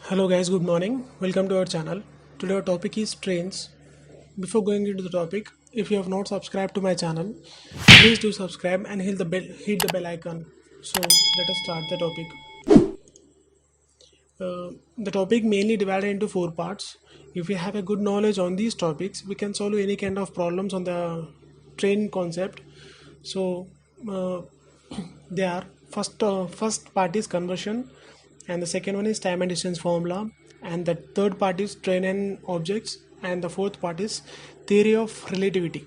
Hello guys, good morning. Welcome to our channel. Today our topic is trains. Before going into the topic, if you have not subscribed to my channel, please do subscribe and hit the bell icon. So let us start the topic. The topic mainly divided into four parts. If we have a good knowledge on these topics, we can solve any kind of problems on the train concept. So uh, they are first part is conversion, and the second one is time and distance formula, and the third part is train and objects, and the fourth part is theory of relativity.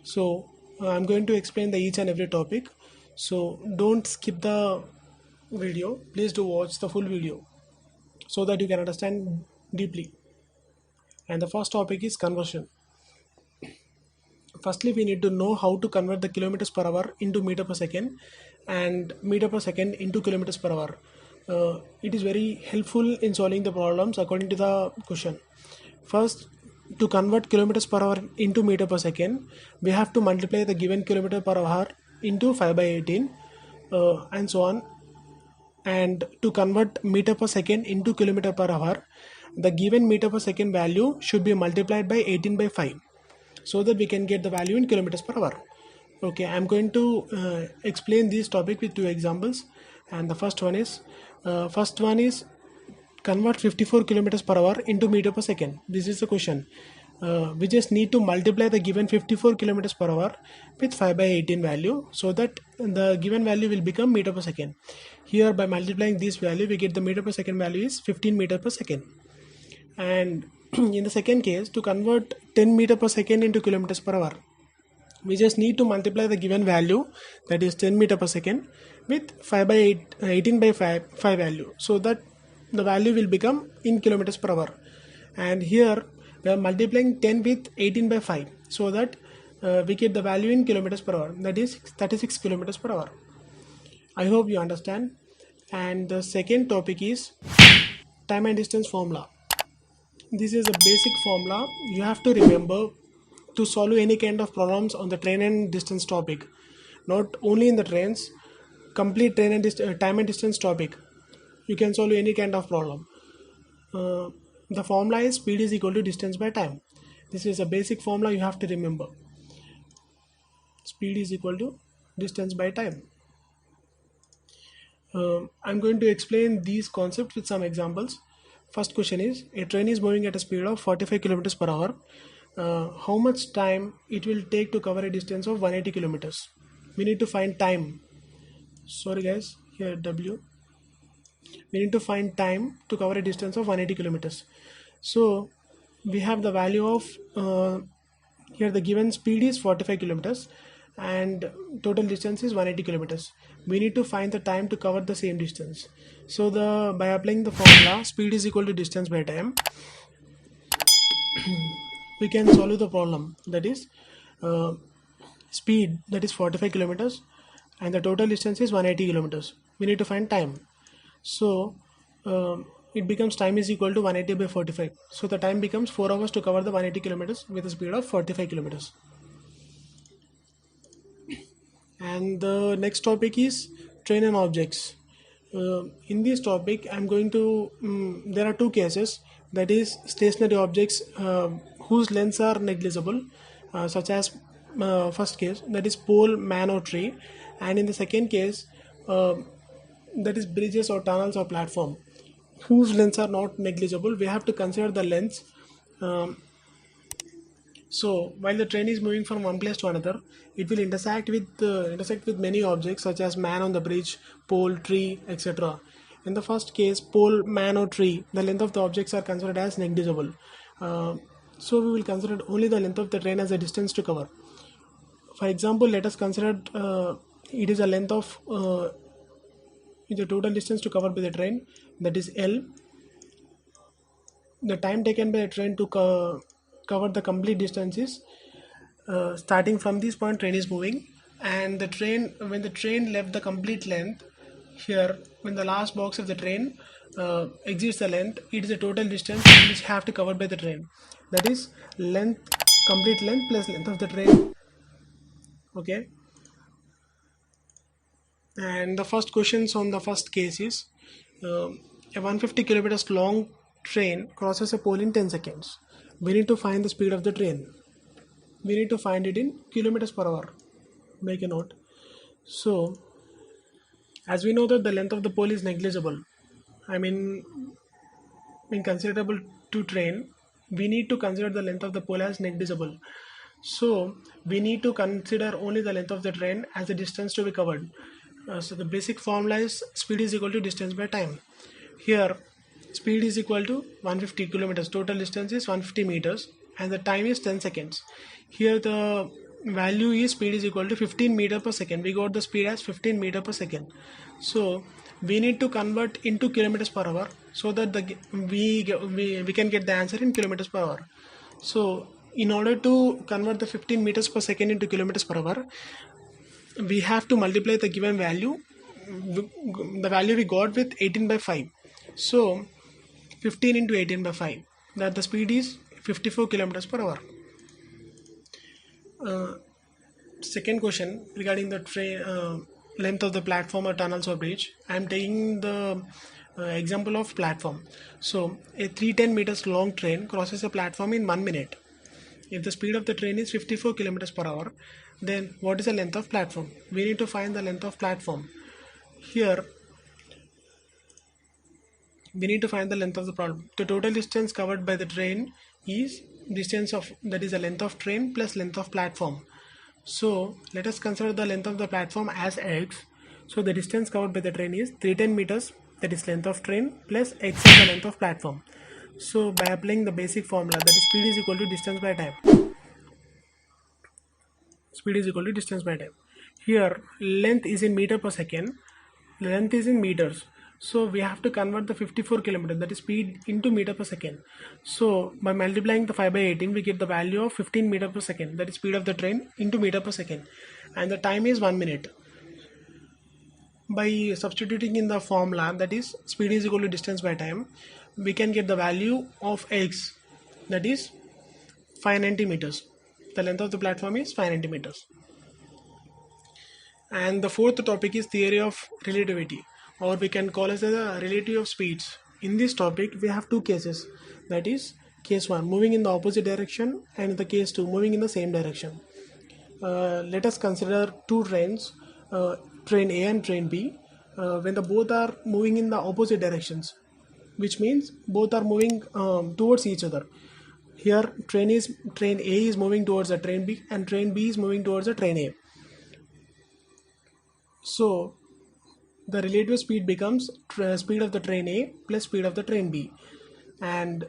So I'm going to explain the each and every topic. So don't skip the video. Please do watch the full video so that you can understand deeply. And the first topic is conversion. Firstly, we need to know how to convert the kilometers per hour into meter per second and meter per second into kilometers per hour. It is very helpful in solving the problems according to the question. First, to convert kilometers per hour into meter per second, we have to multiply the given kilometer per hour into 5 by 18 and so on. And to convert meter per second into kilometer per hour, the given meter per second value should be multiplied by 18 by 5 so that we can get the value in kilometers per hour. Okay, I'm going to explain this topic with two examples, and the first one is convert 54 kilometers per hour into meter per second. This is the question. We just need to multiply the given 54 kilometers per hour with 5 by 18 value so that the given value will become meter per second. Here, by multiplying this value, we get the meter per second value is 15 meter per second. And in the second case, to convert 10 meter per second into kilometers per hour, we just need to multiply the given value, that is 10 meter per second, with 5 by 18 by 5 value so that the value will become in kilometers per hour. And here we are multiplying 10 with 18 by 5 so that we get the value in kilometers per hour, that is 36 kilometers per hour. I hope you understand. And the second topic is time and distance formula. This is a basic formula you have to remember to solve any kind of problems on the train and distance topic. Not only in the trains, complete train and time and distance topic. You can solve any kind of problem. The formula is speed is equal to distance by time. This is a basic formula you have to remember. Speed is equal to distance by time. I'm going to explain these concepts with some examples. First question is, a train is moving at a speed of 45 kilometers per hour. How much time it will take to cover a distance of 180 kilometers? We need to find time. Sorry guys, here W. We need to find time to cover a distance of 180 kilometers. So we have the value of here the given speed is 45 kilometers and total distance is 180 kilometers. We need to find the time to cover the same distance. So by applying the formula speed is equal to distance by time, we can solve the problem. That is speed, that is 45 kilometers, and the total distance is 180 kilometers. We need to find time. So it becomes time is equal to 180 by 45. So the time becomes 4 hours to cover the 180 kilometers with a speed of 45 kilometers. And the next topic is train and objects. In this topic, I'm going to there are two cases, that is stationary objects whose lengths are negligible, such as first case, that is pole, man or tree, and in the second case, that is bridges or tunnels or platform whose lengths are not negligible. We have to consider the lengths. So while the train is moving from one place to another, it will intersect with many objects such as man on the bridge, pole, tree, etc. In the first case, pole, man or tree, the length of the objects are considered as negligible. So we will consider only the length of the train as a distance to cover. For example, let us consider it is a length of the total distance to cover by the train, that is L. The time taken by the train to cover the complete distance is starting from this point train is moving, and when the train left the complete length, here when the last box of the train exceeds the length, it is the total distance which have to cover by the train, that is length, complete length plus length of the train. Okay, and the first questions on the first case is A 150 kilometers long train crosses a pole in 10 seconds. We need to find the speed of the train. We need to find it in kilometers per hour. Make a note. So, as we know that the length of the pole is negligible, I mean considerable to train, we need to consider the length of the pole as negligible. So we need to consider only the length of the train as the distance to be covered. So the basic formula is speed is equal to distance by time. Here speed is equal to 150 kilometers, total distance is 150 meters, and the time is 10 seconds. Here the value is speed is equal to 15 meter per second. We got the speed as 15 meter per second. So we need to convert into kilometers per hour so that we can get the answer in kilometers per hour. So in order to convert the 15 meters per second into kilometers per hour, we have to multiply the given value, the value we got, with 18 by 5. So 15 into 18 by 5, that the speed is 54 kilometers per hour. Second question regarding the train length of the platform or tunnels or bridge. I am taking the example of platform. So a 310 meters long train crosses a platform in 1 minute. If the speed of the train is 54 kilometers per hour, then what is the length of platform? We need to find the length of platform. Here we need to find the length of the problem. The total distance covered by the train is distance of, that is the length of train plus length of platform. So let us consider the length of the platform as x. So the distance covered by the train is 310 meters, that is length of train, plus x is the length of platform. So by applying the basic formula, that is speed is equal to distance by time. Speed is equal to distance by time. Here length is in meter per second, length is in meters. So we have to convert the 54 kilometers, that is speed, into meter per second. So by multiplying the 5 by 18, we get the value of 15 meter per second, that is speed of the train, into meter per second, and the time is 1 minute. By substituting in the formula, that is speed is equal to distance by time, we can get the value of x, that is 590 meters. The length of the platform is 590 meters. And the fourth topic is theory of relativity, or we can call it as the relativity of speeds. In this topic we have two cases, that is case 1 moving in the opposite direction, and the case 2 moving in the same direction. Let us consider two trains, train A and train B, when the both are moving in the opposite directions, which means both are moving towards each other. Here train A is moving towards the train B, and train B is moving towards the train A. So the relative speed becomes speed of the train A plus speed of the train B. And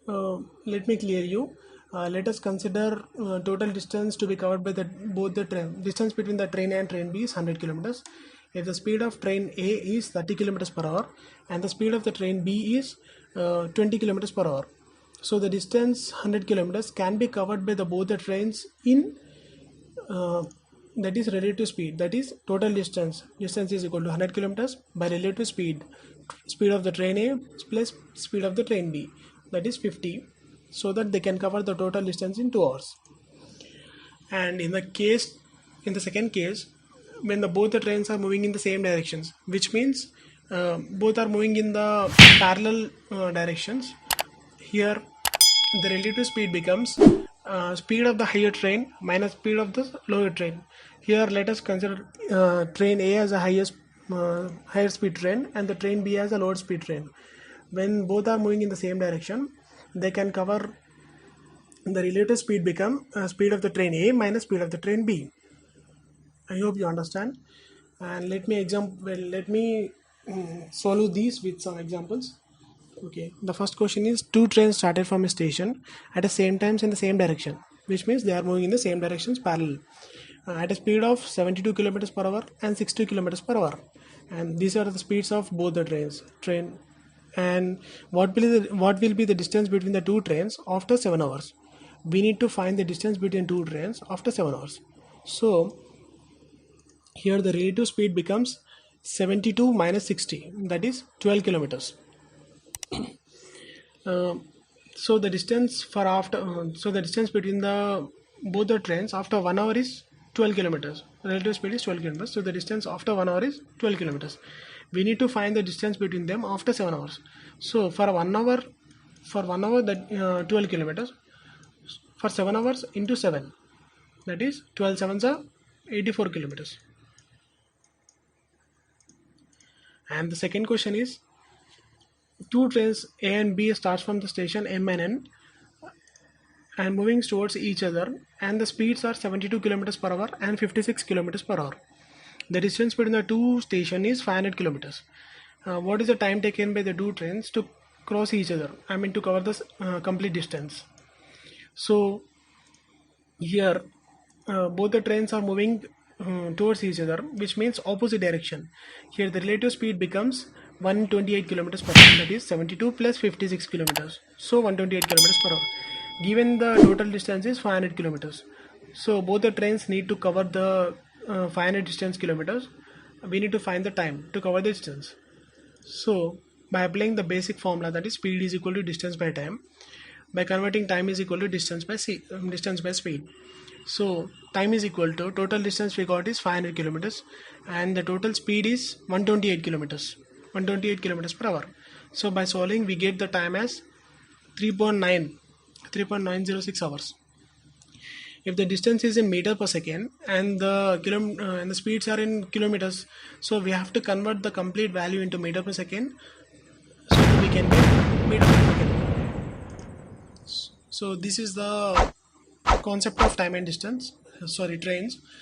let me clear you. Let us consider total distance to be covered by both the train. Distance between the train A and train B is 100 kilometers. If the speed of train A is 30 kilometers per hour and the speed of the train B is 20 kilometers per hour, so the distance 100 kilometers can be covered by both the trains in that is relative speed, that is total distance is equal to 100 kilometers by relative speed of the train A plus speed of the train B, that is 50, so that they can cover the total distance in 2 hours. And in the second case, when both the trains are moving in the same directions, which means both are moving in the parallel directions, here the relative speed becomes speed of the higher train minus speed of the lower train. Here let us consider train A as a higher speed train and the train B as a lower speed train. When both are moving in the same direction, they can cover, the relative speed become speed of the train A minus speed of the train B. I hope you understand. And let me solve these with some examples. Okay, the first question is two trains started from a station at the same times in the same direction, which means they are moving in the same directions parallel at a speed of 72 kilometers per hour and 60 kilometers per hour, and these are the speeds of both the train. And what will be the distance between the two trains after 7 hours? We need to find the distance between two trains after 7 hours. So here the relative speed becomes 72 minus 60, that is 12 kilometers. So the distance between both the trains after 1 hour is 12 kilometers. Relative speed is 12 kilometers. So the distance after 1 hour is 12 kilometers. we need to find the distance between them after 7 hours. So for 1 hour, that 12 kilometers, for 7 hours into 7, that is 12 sevens are 84 kilometers. And the second question is, two trains A and B starts from the station M and N and moving towards each other, and the speeds are 72 kilometers per hour and 56 kilometers per hour. The distance between the two stations is 500 kilometers. What is the time taken by the two trains to cross each other? I mean to cover the complete distance. So here both the trains are moving towards each other, which means opposite direction. Here the relative speed becomes 128 kilometers per hour, that is 72 plus 56 kilometers, so 128 kilometers per hour. Given the total distance is 500 kilometers, so both the trains need to cover the 500 distance kilometers. We need to find the time to cover the distance. So by applying the basic formula, that is speed is equal to distance by time, by converting time is equal to distance by speed. So time is equal to total distance we got is 500 kilometers and the total speed is 128 kilometers per hour. So by solving we get the time as 3.906 hours. If the distance is in meter per second and the speeds are in kilometers, so we have to convert the complete value into meter per second, so that we can get meter per second. So this is the concept of time and distance, trains.